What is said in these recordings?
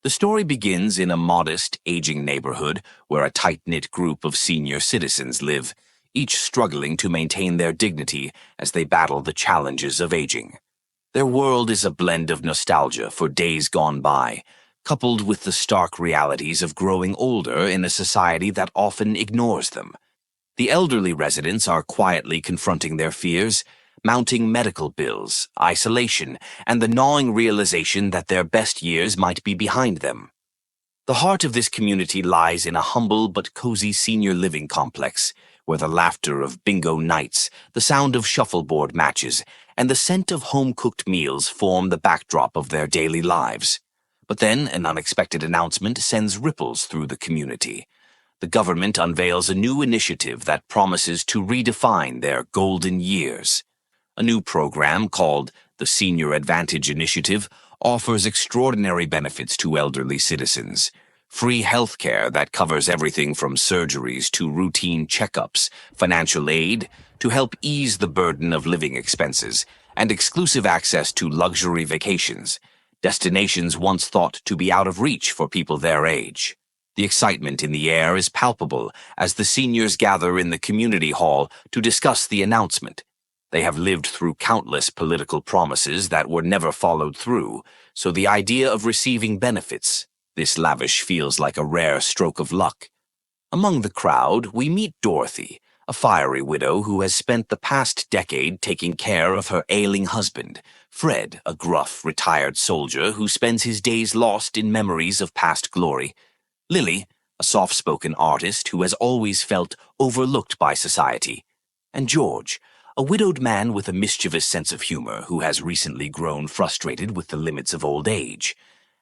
The story begins in a modest, aging neighborhood where a tight-knit group of senior citizens live, each struggling to maintain their dignity as they battle the challenges of aging. Their world is a blend of nostalgia for days gone by, coupled with the stark realities of growing older in a society that often ignores them. The elderly residents are quietly confronting their fears, mounting medical bills, isolation, and the gnawing realization that their best years might be behind them. The heart of this community lies in a humble but cozy senior living complex, where the laughter of bingo nights, the sound of shuffleboard matches, and the scent of home-cooked meals form the backdrop of their daily lives. But then an unexpected announcement sends ripples through the community. The government unveils a new initiative that promises to redefine their golden years. A new program called the Senior Advantage Initiative offers extraordinary benefits to elderly citizens. Free health care that covers everything from surgeries to routine checkups, financial aid to help ease the burden of living expenses, and exclusive access to luxury vacations, destinations once thought to be out of reach for people their age. The excitement in the air is palpable as the seniors gather in the community hall to discuss the announcement. They have lived through countless political promises that were never followed through, so the idea of receiving benefits, this lavish, feels like a rare stroke of luck. Among the crowd, we meet Dorothy, a fiery widow who has spent the past decade taking care of her ailing husband, Fred, a gruff, retired soldier who spends his days lost in memories of past glory, Lily, a soft-spoken artist who has always felt overlooked by society, and George, a widowed man with a mischievous sense of humor who has recently grown frustrated with the limits of old age.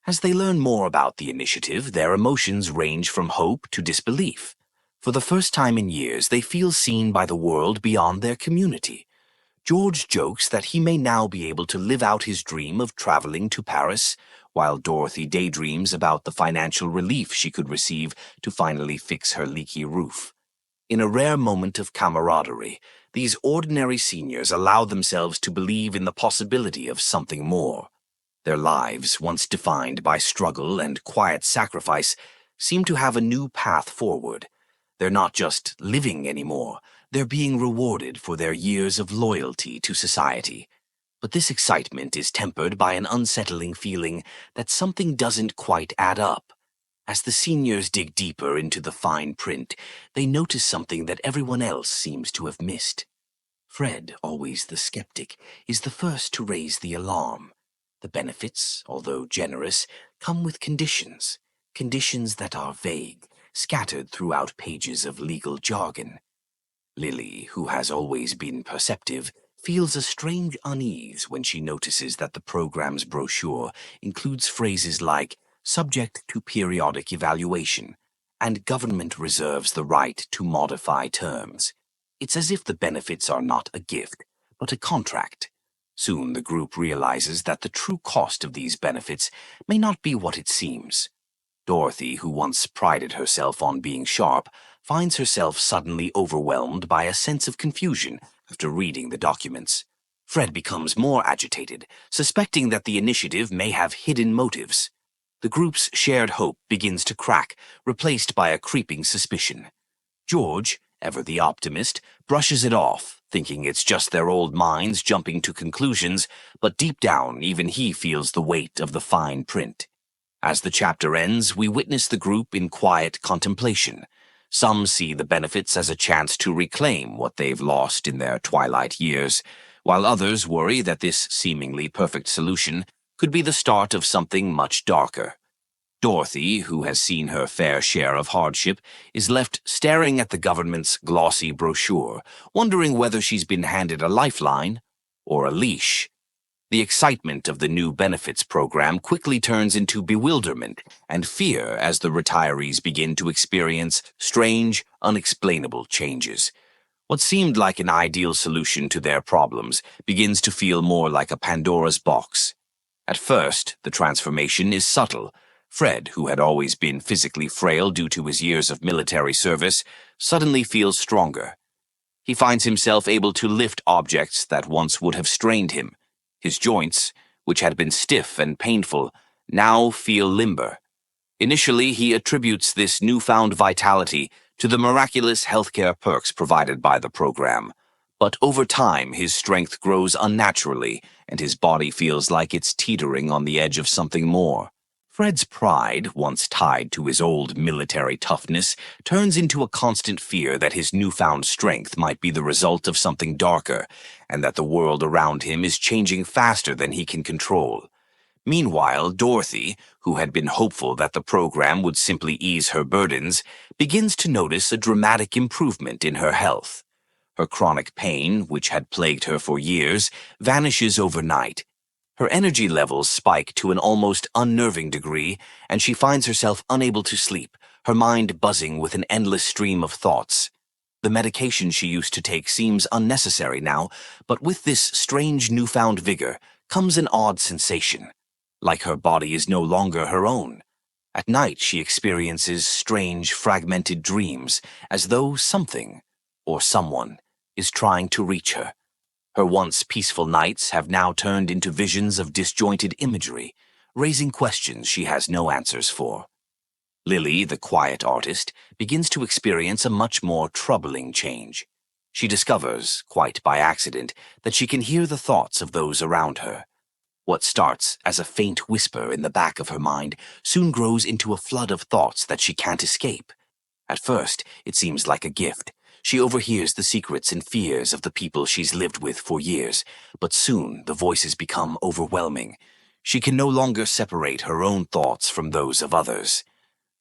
As they learn more about the initiative, their emotions range from hope to disbelief. For the first time in years, they feel seen by the world beyond their community. George jokes that he may now be able to live out his dream of traveling to Paris, while Dorothy daydreams about the financial relief she could receive to finally fix her leaky roof. In a rare moment of camaraderie, these ordinary seniors allow themselves to believe in the possibility of something more. Their lives, once defined by struggle and quiet sacrifice, seem to have a new path forward. They're not just living anymore, they're being rewarded for their years of loyalty to society. But this excitement is tempered by an unsettling feeling that something doesn't quite add up. As the seniors dig deeper into the fine print, they notice something that everyone else seems to have missed. Fred, always the skeptic, is the first to raise the alarm. The benefits, although generous, come with conditions that are vague, scattered throughout pages of legal jargon. Lily, who has always been perceptive, feels a strange unease when she notices that the program's brochure includes phrases like subject to periodic evaluation, and government reserves the right to modify terms. It's as if the benefits are not a gift, but a contract. Soon the group realizes that the true cost of these benefits may not be what it seems. Dorothy, who once prided herself on being sharp, finds herself suddenly overwhelmed by a sense of confusion after reading the documents. Fred becomes more agitated, suspecting that the initiative may have hidden motives. The group's shared hope begins to crack, replaced by a creeping suspicion. George, ever the optimist, brushes it off, thinking it's just their old minds jumping to conclusions, but deep down even he feels the weight of the fine print. As the chapter ends, we witness the group in quiet contemplation. Some see the benefits as a chance to reclaim what they've lost in their twilight years, while others worry that this seemingly perfect solution could be the start of something much darker. Dorothy, who has seen her fair share of hardship, is left staring at the government's glossy brochure, wondering whether she's been handed a lifeline or a leash. The excitement of the new benefits program quickly turns into bewilderment and fear as the retirees begin to experience strange, unexplainable changes. What seemed like an ideal solution to their problems begins to feel more like a Pandora's box. At first, the transformation is subtle. Fred, who had always been physically frail due to his years of military service, suddenly feels stronger. He finds himself able to lift objects that once would have strained him. His joints, which had been stiff and painful, now feel limber. Initially, he attributes this newfound vitality to the miraculous healthcare perks provided by the program. But over time, his strength grows unnaturally, and his body feels like it's teetering on the edge of something more. Fred's pride, once tied to his old military toughness, turns into a constant fear that his newfound strength might be the result of something darker, and that the world around him is changing faster than he can control. Meanwhile, Dorothy, who had been hopeful that the program would simply ease her burdens, begins to notice a dramatic improvement in her health. Her chronic pain, which had plagued her for years, vanishes overnight. Her energy levels spike to an almost unnerving degree, and she finds herself unable to sleep, her mind buzzing with an endless stream of thoughts. The medication she used to take seems unnecessary now, but with this strange newfound vigor comes an odd sensation, like her body is no longer her own. At night she experiences strange, fragmented dreams, as though something, or someone, is trying to reach her. Her once peaceful nights have now turned into visions of disjointed imagery, raising questions she has no answers for. Lily, the quiet artist, begins to experience a much more troubling change. She discovers, quite by accident, that she can hear the thoughts of those around her. What starts as a faint whisper in the back of her mind soon grows into a flood of thoughts that she can't escape. At first, it seems like a gift. She overhears the secrets and fears of the people she's lived with for years, but soon the voices become overwhelming. She can no longer separate her own thoughts from those of others.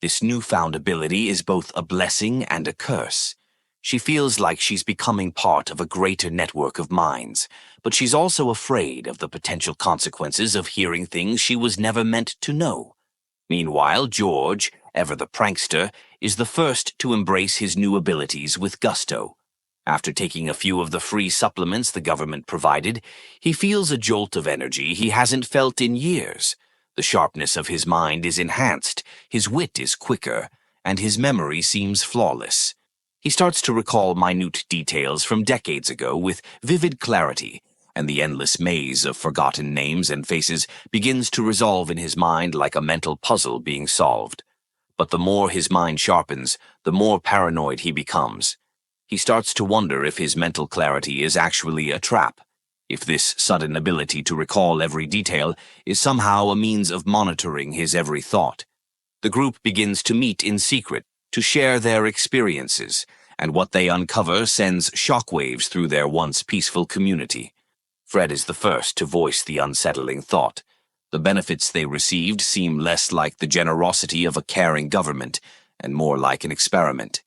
This newfound ability is both a blessing and a curse. She feels like she's becoming part of a greater network of minds, but she's also afraid of the potential consequences of hearing things she was never meant to know. Meanwhile, George, ever the prankster, is the first to embrace his new abilities with gusto. After taking a few of the free supplements the government provided, he feels a jolt of energy he hasn't felt in years. The sharpness of his mind is enhanced, his wit is quicker, and his memory seems flawless. He starts to recall minute details from decades ago with vivid clarity, and the endless maze of forgotten names and faces begins to resolve in his mind like a mental puzzle being solved. But the more his mind sharpens, the more paranoid he becomes. He starts to wonder if his mental clarity is actually a trap, if this sudden ability to recall every detail is somehow a means of monitoring his every thought. The group begins to meet in secret, to share their experiences, and what they uncover sends shockwaves through their once peaceful community. Fred is the first to voice the unsettling thought. The benefits they received seem less like the generosity of a caring government and more like an experiment.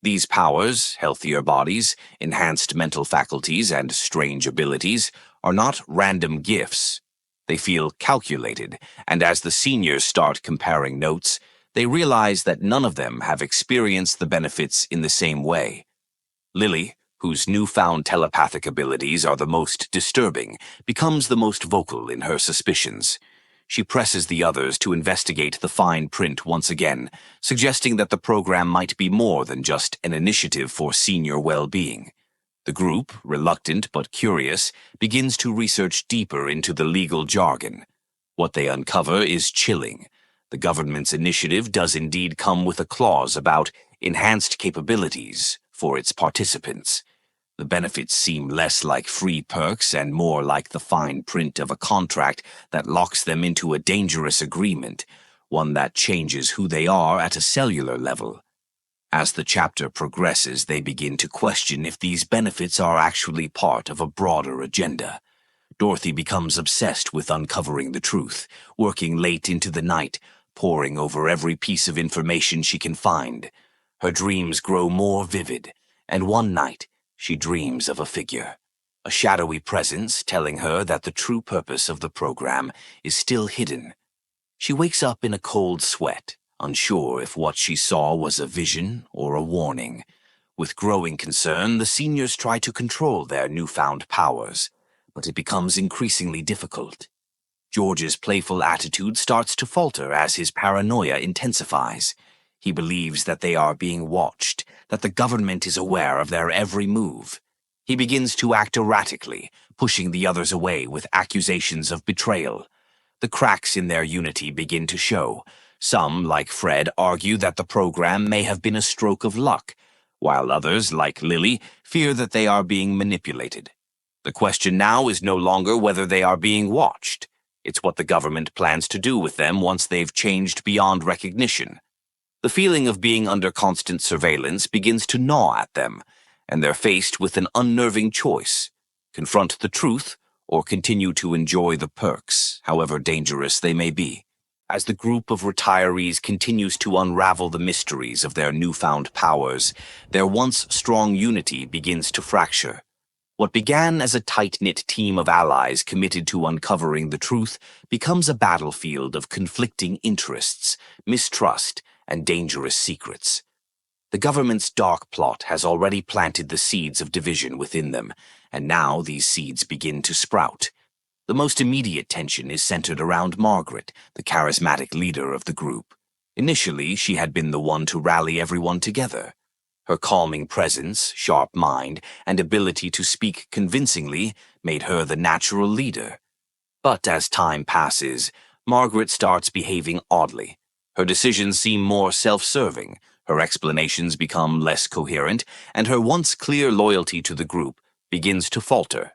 These powers, healthier bodies, enhanced mental faculties, and strange abilities are not random gifts. They feel calculated, and as the seniors start comparing notes, they realize that none of them have experienced the benefits in the same way. Lily, whose newfound telepathic abilities are the most disturbing, becomes the most vocal in her suspicions. She presses the others to investigate the fine print once again, suggesting that the program might be more than just an initiative for senior well-being. The group, reluctant but curious, begins to research deeper into the legal jargon. What they uncover is chilling. The government's initiative does indeed come with a clause about enhanced capabilities for its participants. The benefits seem less like free perks and more like the fine print of a contract that locks them into a dangerous agreement, one that changes who they are at a cellular level. As the chapter progresses, they begin to question if these benefits are actually part of a broader agenda. Dorothy becomes obsessed with uncovering the truth, working late into the night, poring over every piece of information she can find. Her dreams grow more vivid, and one night, she dreams of a figure, a shadowy presence telling her that the true purpose of the program is still hidden. She wakes up in a cold sweat, unsure if what she saw was a vision or a warning. With growing concern, the seniors try to control their newfound powers, but it becomes increasingly difficult. George's playful attitude starts to falter as his paranoia intensifies. He believes that they are being watched, that the government is aware of their every move. He begins to act erratically, pushing the others away with accusations of betrayal. The cracks in their unity begin to show. Some, like Fred, argue that the program may have been a stroke of luck, while others, like Lily, fear that they are being manipulated. The question now is no longer whether they are being watched. It's what the government plans to do with them once they've changed beyond recognition. The feeling of being under constant surveillance begins to gnaw at them, and they're faced with an unnerving choice: confront the truth or continue to enjoy the perks, however dangerous they may be. As the group of retirees continues to unravel the mysteries of their newfound powers, their once strong unity begins to fracture. What began as a tight-knit team of allies committed to uncovering the truth becomes a battlefield of conflicting interests, mistrust, and dangerous secrets. The government's dark plot has already planted the seeds of division within them, and now these seeds begin to sprout. The most immediate tension is centered around Margaret, the charismatic leader of the group. Initially, she had been the one to rally everyone together. Her calming presence, sharp mind, and ability to speak convincingly made her the natural leader. But as time passes, Margaret starts behaving oddly. Her decisions seem more self-serving, her explanations become less coherent, and her once clear loyalty to the group begins to falter.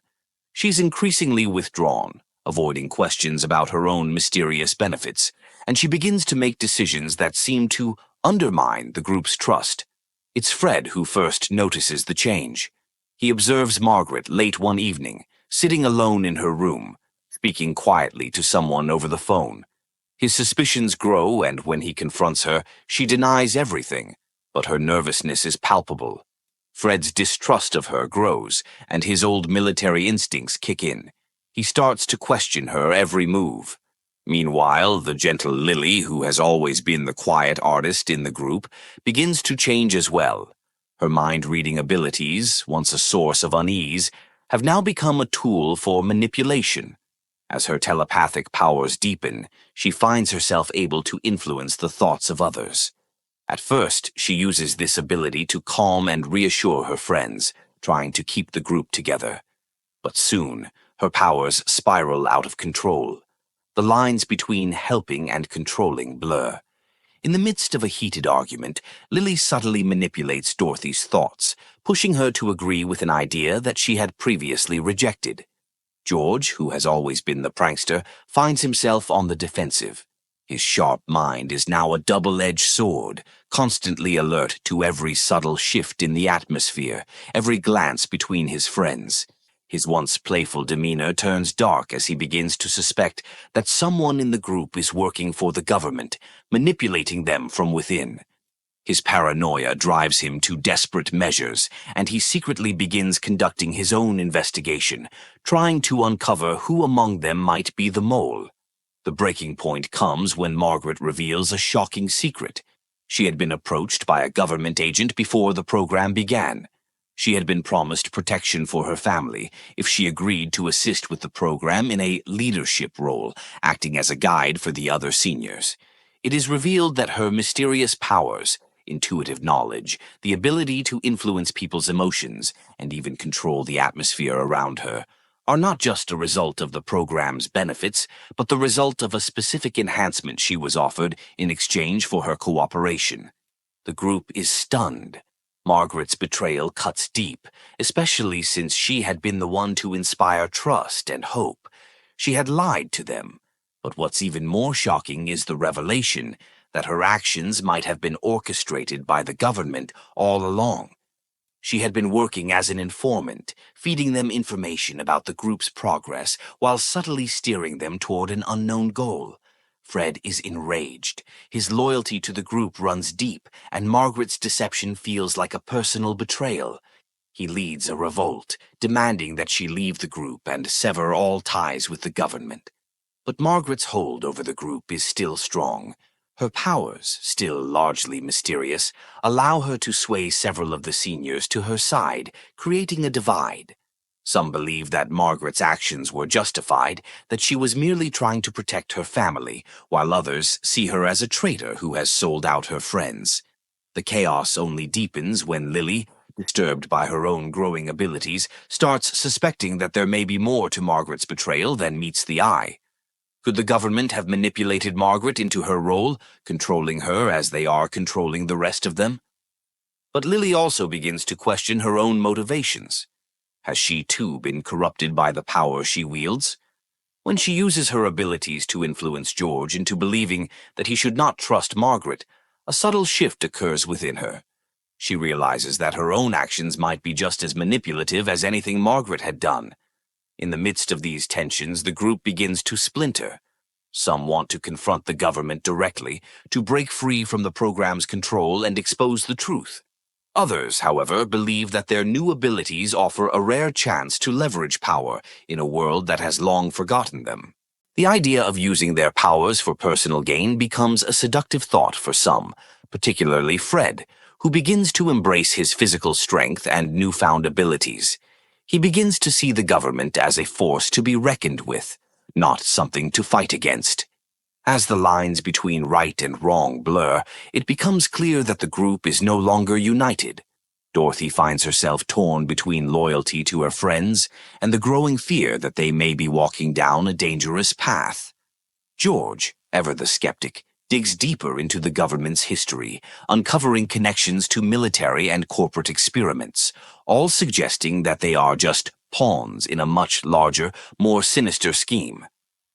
She's increasingly withdrawn, avoiding questions about her own mysterious benefits, and she begins to make decisions that seem to undermine the group's trust. It's Fred who first notices the change. He observes Margaret late one evening, sitting alone in her room, speaking quietly to someone over the phone. His suspicions grow, and when he confronts her, she denies everything, but her nervousness is palpable. Fred's distrust of her grows, and his old military instincts kick in. He starts to question her every move. Meanwhile, the gentle Lily, who has always been the quiet artist in the group, begins to change as well. Her mind-reading abilities, once a source of unease, have now become a tool for manipulation. As her telepathic powers deepen, she finds herself able to influence the thoughts of others. At first, she uses this ability to calm and reassure her friends, trying to keep the group together. But soon, her powers spiral out of control. The lines between helping and controlling blur. In the midst of a heated argument, Lily subtly manipulates Dorothy's thoughts, pushing her to agree with an idea that she had previously rejected. George, who has always been the prankster, finds himself on the defensive. His sharp mind is now a double-edged sword, constantly alert to every subtle shift in the atmosphere, every glance between his friends. His once playful demeanor turns dark as he begins to suspect that someone in the group is working for the government, manipulating them from within. His paranoia drives him to desperate measures, and he secretly begins conducting his own investigation, trying to uncover who among them might be the mole. The breaking point comes when Margaret reveals a shocking secret. She had been approached by a government agent before the program began. She had been promised protection for her family if she agreed to assist with the program in a leadership role, acting as a guide for the other seniors. It is revealed that her mysterious powers, intuitive knowledge, the ability to influence people's emotions, and even control the atmosphere around her, are not just a result of the program's benefits, but the result of a specific enhancement she was offered in exchange for her cooperation. The group is stunned. Margaret's betrayal cuts deep, especially since she had been the one to inspire trust and hope. She had lied to them. But what's even more shocking is the revelation that her actions might have been orchestrated by the government all along. She had been working as an informant, feeding them information about the group's progress while subtly steering them toward an unknown goal. Fred is enraged. His loyalty to the group runs deep, and Margaret's deception feels like a personal betrayal. He leads a revolt, demanding that she leave the group and sever all ties with the government. But Margaret's hold over the group is still strong. Her powers, still largely mysterious, allow her to sway several of the seniors to her side, creating a divide. Some believe that Margaret's actions were justified, that she was merely trying to protect her family, while others see her as a traitor who has sold out her friends. The chaos only deepens when Lily, disturbed by her own growing abilities, starts suspecting that there may be more to Margaret's betrayal than meets the eye. Could the government have manipulated Margaret into her role, controlling her as they are controlling the rest of them? But Lily also begins to question her own motivations. Has she too been corrupted by the power she wields? When she uses her abilities to influence George into believing that he should not trust Margaret, a subtle shift occurs within her. She realizes that her own actions might be just as manipulative as anything Margaret had done. In the midst of these tensions, the group begins to splinter. Some want to confront the government directly, to break free from the program's control and expose the truth. Others, however, believe that their new abilities offer a rare chance to leverage power in a world that has long forgotten them. The idea of using their powers for personal gain becomes a seductive thought for some, particularly Fred, who begins to embrace his physical strength and newfound abilities. He begins to see the government as a force to be reckoned with, not something to fight against. As the lines between right and wrong blur, it becomes clear that the group is no longer united. Dorothy finds herself torn between loyalty to her friends and the growing fear that they may be walking down a dangerous path. George, ever the skeptic, digs deeper into the government's history, uncovering connections to military and corporate experiments, all suggesting that they are just pawns in a much larger, more sinister scheme.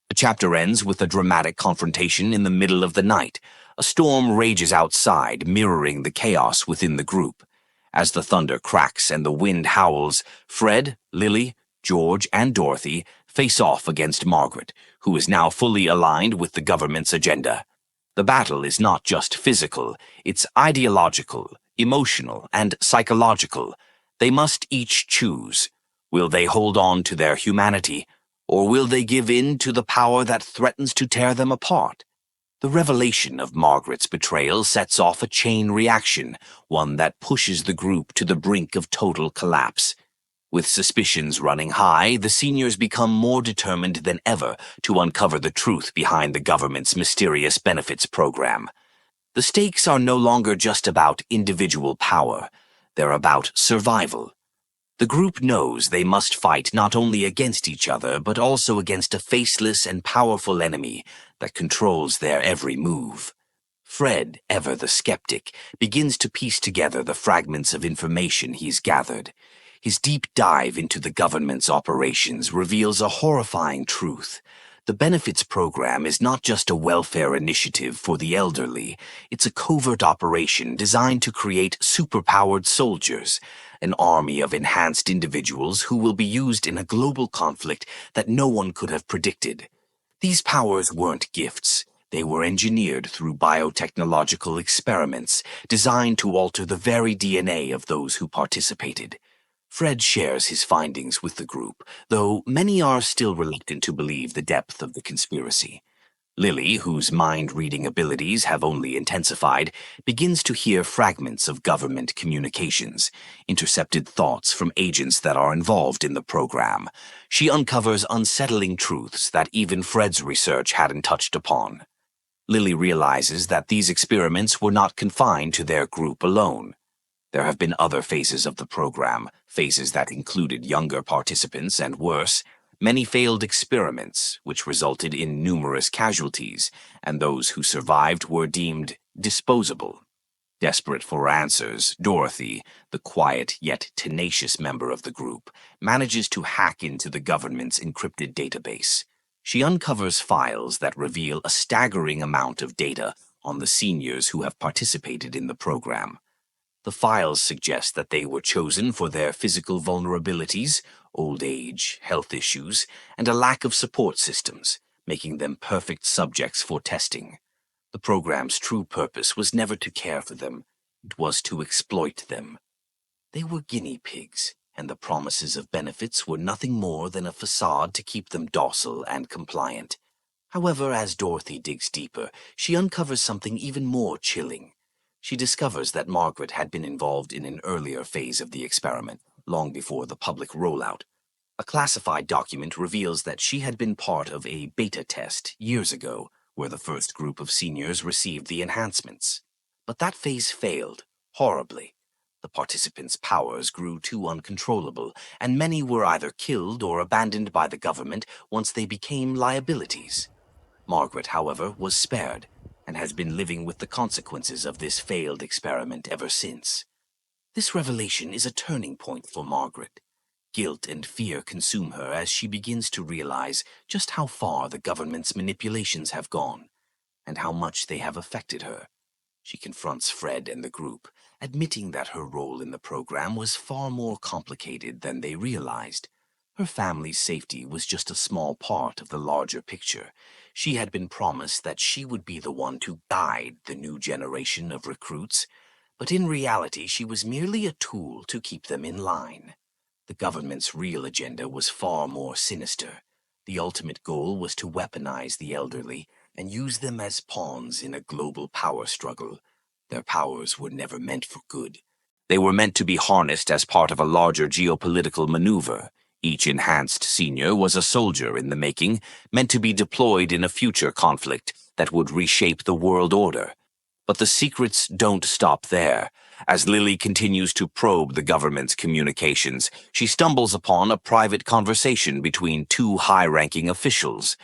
The chapter ends with a dramatic confrontation in the middle of the night. A storm rages outside, mirroring the chaos within the group. As the thunder cracks and the wind howls, Fred, Lily, George, and Dorothy face off against Margaret, who is now fully aligned with the government's agenda. The battle is not just physical, it's ideological, emotional, and psychological. They must each choose. Will they hold on to their humanity, or will they give in to the power that threatens to tear them apart? The revelation of Margaret's betrayal sets off a chain reaction, one that pushes the group to the brink of total collapse. With suspicions running high, the seniors become more determined than ever to uncover the truth behind the government's mysterious benefits program. The stakes are no longer just about individual power, they're about survival. The group knows they must fight not only against each other, but also against a faceless and powerful enemy that controls their every move. Fred, ever the skeptic, begins to piece together the fragments of information he's gathered. His deep dive into the government's operations reveals a horrifying truth. The benefits program is not just a welfare initiative for the elderly, it's a covert operation designed to create superpowered soldiers, an army of enhanced individuals who will be used in a global conflict that no one could have predicted. These powers weren't gifts. They were engineered through biotechnological experiments designed to alter the very DNA of those who participated. Fred shares his findings with the group, though many are still reluctant to believe the depth of the conspiracy. Lily, whose mind-reading abilities have only intensified, begins to hear fragments of government communications, intercepted thoughts from agents that are involved in the program. She uncovers unsettling truths that even Fred's research hadn't touched upon. Lily realizes that these experiments were not confined to their group alone. There have been other phases of the program, phases that included younger participants and worse, many failed experiments, which resulted in numerous casualties, and those who survived were deemed disposable. Desperate for answers, Dorothy, the quiet yet tenacious member of the group, manages to hack into the government's encrypted database. She uncovers files that reveal a staggering amount of data on the seniors who have participated in the program. The files suggest that they were chosen for their physical vulnerabilities, old age, health issues, and a lack of support systems, making them perfect subjects for testing. The program's true purpose was never to care for them, it was to exploit them. They were guinea pigs, and the promises of benefits were nothing more than a facade to keep them docile and compliant. However, as Dorothy digs deeper, she uncovers something even more chilling. She discovers that Margaret had been involved in an earlier phase of the experiment, long before the public rollout. A classified document reveals that she had been part of a beta test years ago, where the first group of seniors received the enhancements. But that phase failed, horribly. The participants' powers grew too uncontrollable, and many were either killed or abandoned by the government once they became liabilities. Margaret, however, was spared, and has been living with the consequences of this failed experiment ever since. This revelation is a turning point for Margaret. Guilt and fear consume her as she begins to realize just how far the government's manipulations have gone, and how much they have affected her. She confronts Fred and the group, admitting that her role in the program was far more complicated than they realized. Her family's safety was just a small part of the larger picture. She had been promised that she would be the one to guide the new generation of recruits, but in reality she was merely a tool to keep them in line. The government's real agenda was far more sinister. The ultimate goal was to weaponize the elderly and use them as pawns in a global power struggle. Their powers were never meant for good. They were meant to be harnessed as part of a larger geopolitical maneuver. Each enhanced senior was a soldier in the making, meant to be deployed in a future conflict that would reshape the world order. But the secrets don't stop there. As Lily continues to probe the government's communications, she stumbles upon a private conversation between two high-ranking officials.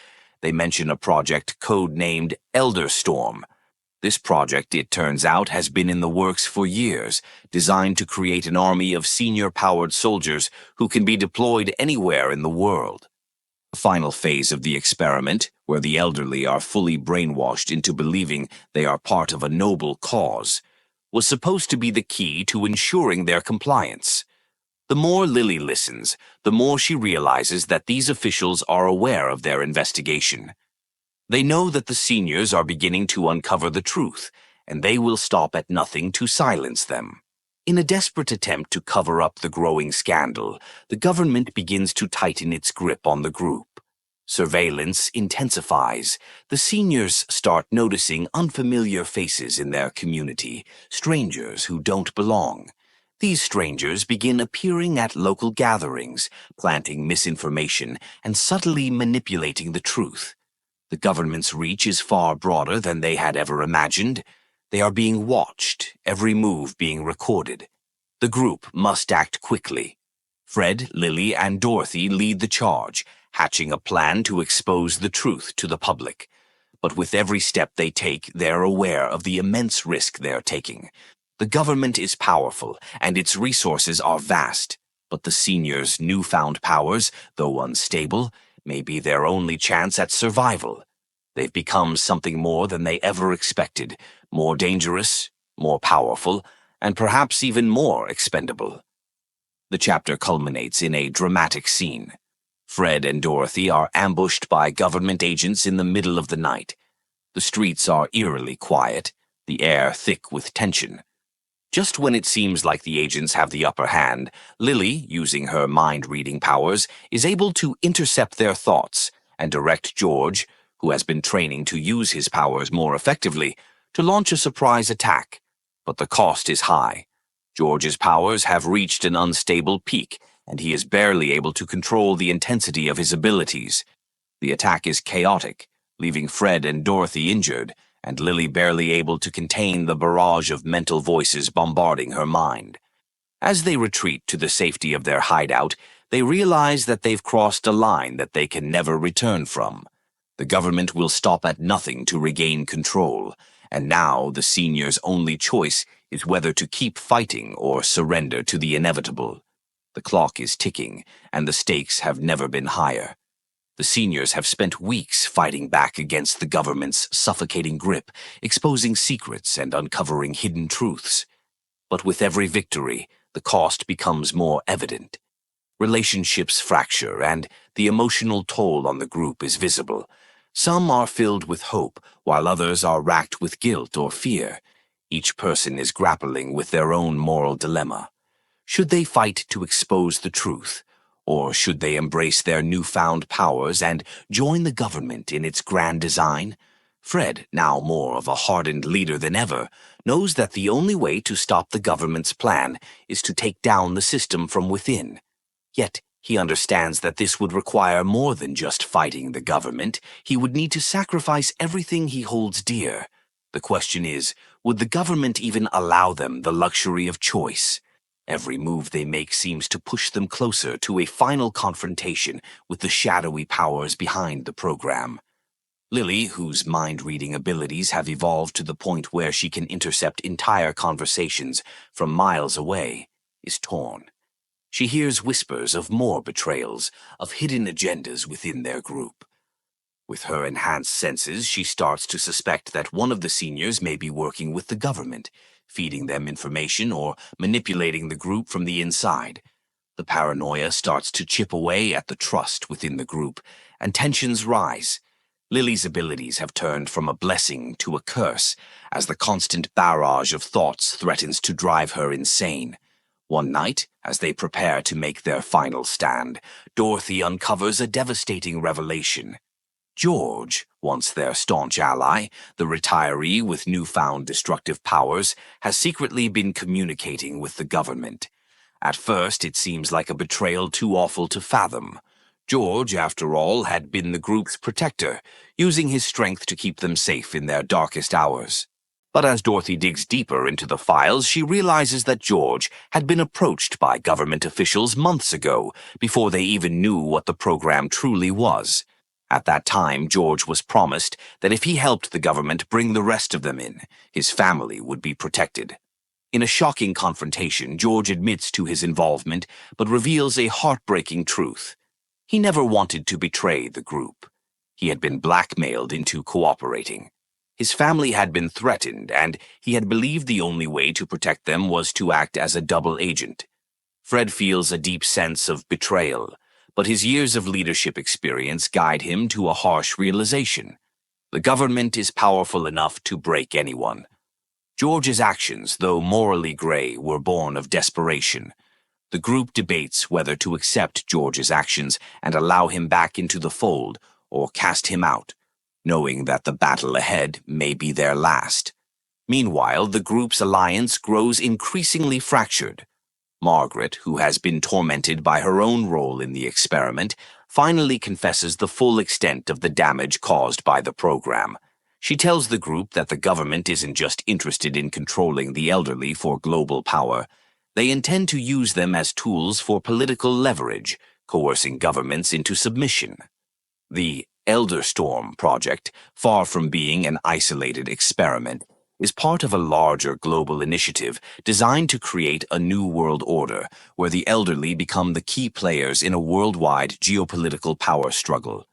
They mention a project code-named Elderstorm. This project, it turns out, has been in the works for years, designed to create an army of senior-powered soldiers who can be deployed anywhere in the world. The final phase of the experiment, where the elderly are fully brainwashed into believing they are part of a noble cause, was supposed to be the key to ensuring their compliance. The more Lily listens, the more she realizes that these officials are aware of their investigation. They know that the seniors are beginning to uncover the truth, and they will stop at nothing to silence them. In a desperate attempt to cover up the growing scandal, the government begins to tighten its grip on the group. Surveillance intensifies. The seniors start noticing unfamiliar faces in their community, strangers who don't belong. These strangers begin appearing at local gatherings, planting misinformation and subtly manipulating the truth. The government's reach is far broader than they had ever imagined. They are being watched, every move being recorded. The group must act quickly. Fred, Lily, and Dorothy lead the charge, hatching a plan to expose the truth to the public. But with every step they take, they're aware of the immense risk they're taking. The government is powerful, and its resources are vast. But the seniors' newfound powers, though unstable, may be their only chance at survival. They've become something more than they ever expected, more dangerous, more powerful, and perhaps even more expendable. The chapter culminates in a dramatic scene. Fred and Dorothy are ambushed by government agents in the middle of the night. The streets are eerily quiet, the air thick with tension. Just when it seems like the agents have the upper hand, Lily, using her mind-reading powers, is able to intercept their thoughts and direct George, who has been training to use his powers more effectively, to launch a surprise attack. But the cost is high. George's powers have reached an unstable peak, and he is barely able to control the intensity of his abilities. The attack is chaotic, leaving Fred and Dorothy injured, and Lily barely able to contain the barrage of mental voices bombarding her mind. As they retreat to the safety of their hideout, they realize that they've crossed a line that they can never return from. The government will stop at nothing to regain control, and now the seniors' only choice is whether to keep fighting or surrender to the inevitable. The clock is ticking, and the stakes have never been higher. The seniors have spent weeks fighting back against the government's suffocating grip, exposing secrets and uncovering hidden truths. But with every victory, the cost becomes more evident. Relationships fracture, and the emotional toll on the group is visible. Some are filled with hope, while others are racked with guilt or fear. Each person is grappling with their own moral dilemma. Should they fight to expose the truth? Or should they embrace their newfound powers and join the government in its grand design? Fred, now more of a hardened leader than ever, knows that the only way to stop the government's plan is to take down the system from within. Yet, he understands that this would require more than just fighting the government. He would need to sacrifice everything he holds dear. The question is, would the government even allow them the luxury of choice? Every move they make seems to push them closer to a final confrontation with the shadowy powers behind the program. Lily, whose mind-reading abilities have evolved to the point where she can intercept entire conversations from miles away, is torn. She hears whispers of more betrayals, of hidden agendas within their group. With her enhanced senses, she starts to suspect that one of the seniors may be working with the government, feeding them information or manipulating the group from the inside. The paranoia starts to chip away at the trust within the group, and tensions rise. Lily's abilities have turned from a blessing to a curse, as the constant barrage of thoughts threatens to drive her insane. One night, as they prepare to make their final stand, Dorothy uncovers a devastating revelation. George, once their staunch ally, the retiree with newfound destructive powers, has secretly been communicating with the government. At first, it seems like a betrayal too awful to fathom. George, after all, had been the group's protector, using his strength to keep them safe in their darkest hours. But as Dorothy digs deeper into the files, she realizes that George had been approached by government officials months ago, before they even knew what the program truly was. At that time, George was promised that if he helped the government bring the rest of them in, his family would be protected. In a shocking confrontation, George admits to his involvement, but reveals a heartbreaking truth. He never wanted to betray the group. He had been blackmailed into cooperating. His family had been threatened, and he had believed the only way to protect them was to act as a double agent. Fred feels a deep sense of betrayal, but his years of leadership experience guide him to a harsh realization. The government is powerful enough to break anyone. George's actions, though morally gray, were born of desperation. The group debates whether to accept George's actions and allow him back into the fold, or cast him out, knowing that the battle ahead may be their last. Meanwhile, the group's alliance grows increasingly fractured. Margaret, who has been tormented by her own role in the experiment, finally confesses the full extent of the damage caused by the program. She tells the group that the government isn't just interested in controlling the elderly for global power. They intend to use them as tools for political leverage, coercing governments into submission. The Elderstorm project, far from being an isolated experiment, is part of a larger global initiative designed to create a new world order where the elderly become the key players in a worldwide geopolitical power struggle.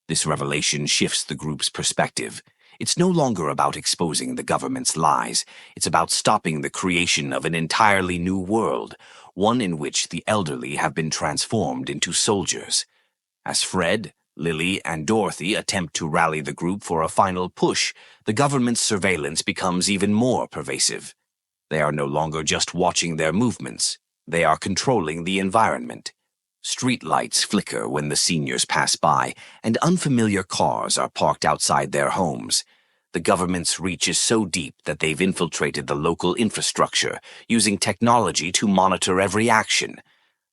This revelation shifts the group's perspective. It's no longer about exposing the government's lies. It's about stopping the creation of an entirely new world, one in which the elderly have been transformed into soldiers. As Fred, Lily, and Dorothy attempt to rally the group for a final push, the government's surveillance becomes even more pervasive. They are no longer just watching their movements. They are controlling the environment. Street lights flicker when the seniors pass by, and unfamiliar cars are parked outside their homes. The government's reach is so deep that they've infiltrated the local infrastructure, using technology to monitor every action.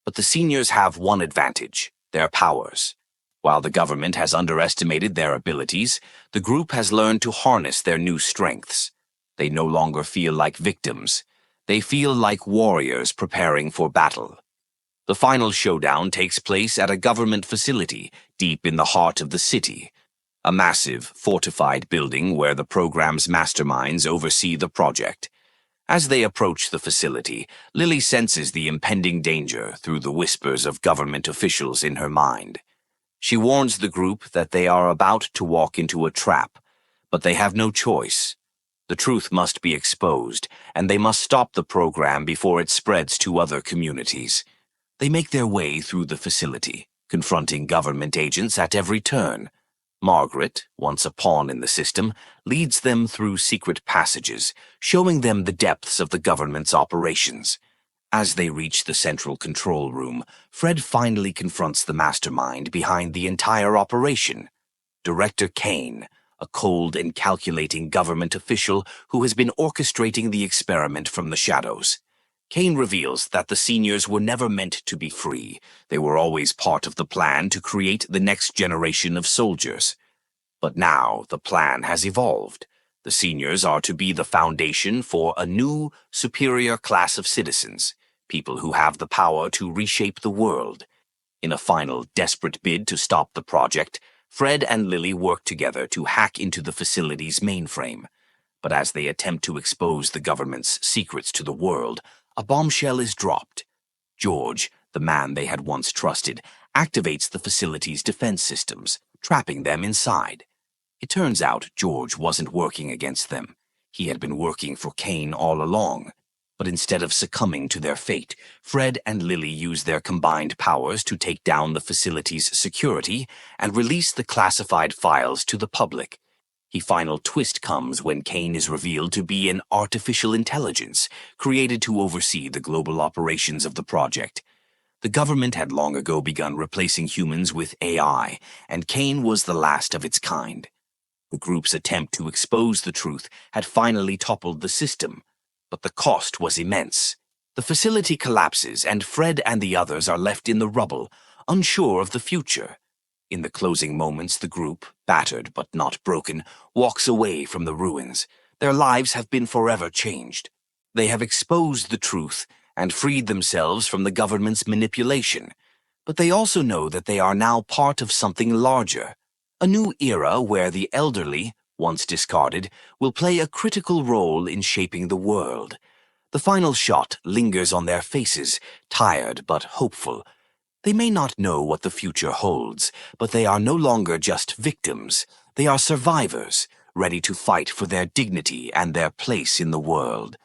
But the seniors have one advantage: their powers. While the government has underestimated their abilities, the group has learned to harness their new strengths. They no longer feel like victims. They feel like warriors preparing for battle. The final showdown takes place at a government facility deep in the heart of the city, a massive, fortified building where the program's masterminds oversee the project. As they approach the facility, Lily senses the impending danger through the whispers of government officials in her mind. She warns the group that they are about to walk into a trap, but they have no choice. The truth must be exposed, and they must stop the program before it spreads to other communities. They make their way through the facility, confronting government agents at every turn. Margaret, once a pawn in the system, leads them through secret passages, showing them the depths of the government's operations. As they reach the central control room, Fred finally confronts the mastermind behind the entire operation. Director Kane, a cold and calculating government official who has been orchestrating the experiment from the shadows. Kane reveals that the seniors were never meant to be free. They were always part of the plan to create the next generation of soldiers. But now the plan has evolved. The seniors are to be the foundation for a new, superior class of citizens, people who have the power to reshape the world. In a final, desperate bid to stop the project, Fred and Lily work together to hack into the facility's mainframe. But as they attempt to expose the government's secrets to the world, a bombshell is dropped. George, the man they had once trusted, activates the facility's defense systems, trapping them inside. It turns out George wasn't working against them. He had been working for Kane all along. But instead of succumbing to their fate, Fred and Lily use their combined powers to take down the facility's security and release the classified files to the public. The final twist comes when Kane is revealed to be an artificial intelligence created to oversee the global operations of the project. The government had long ago begun replacing humans with AI, and Kane was the last of its kind. The group's attempt to expose the truth had finally toppled the system, but the cost was immense. The facility collapses, and Fred and the others are left in the rubble, unsure of the future. In the closing moments, the group, battered but not broken, walks away from the ruins. Their lives have been forever changed. They have exposed the truth and freed themselves from the government's manipulation. But they also know that they are now part of something larger, a new era where the elderly, once discarded, will play a critical role in shaping the world. The final shot lingers on their faces, tired but hopeful. They may not know what the future holds, but they are no longer just victims. They are survivors, ready to fight for their dignity and their place in the world.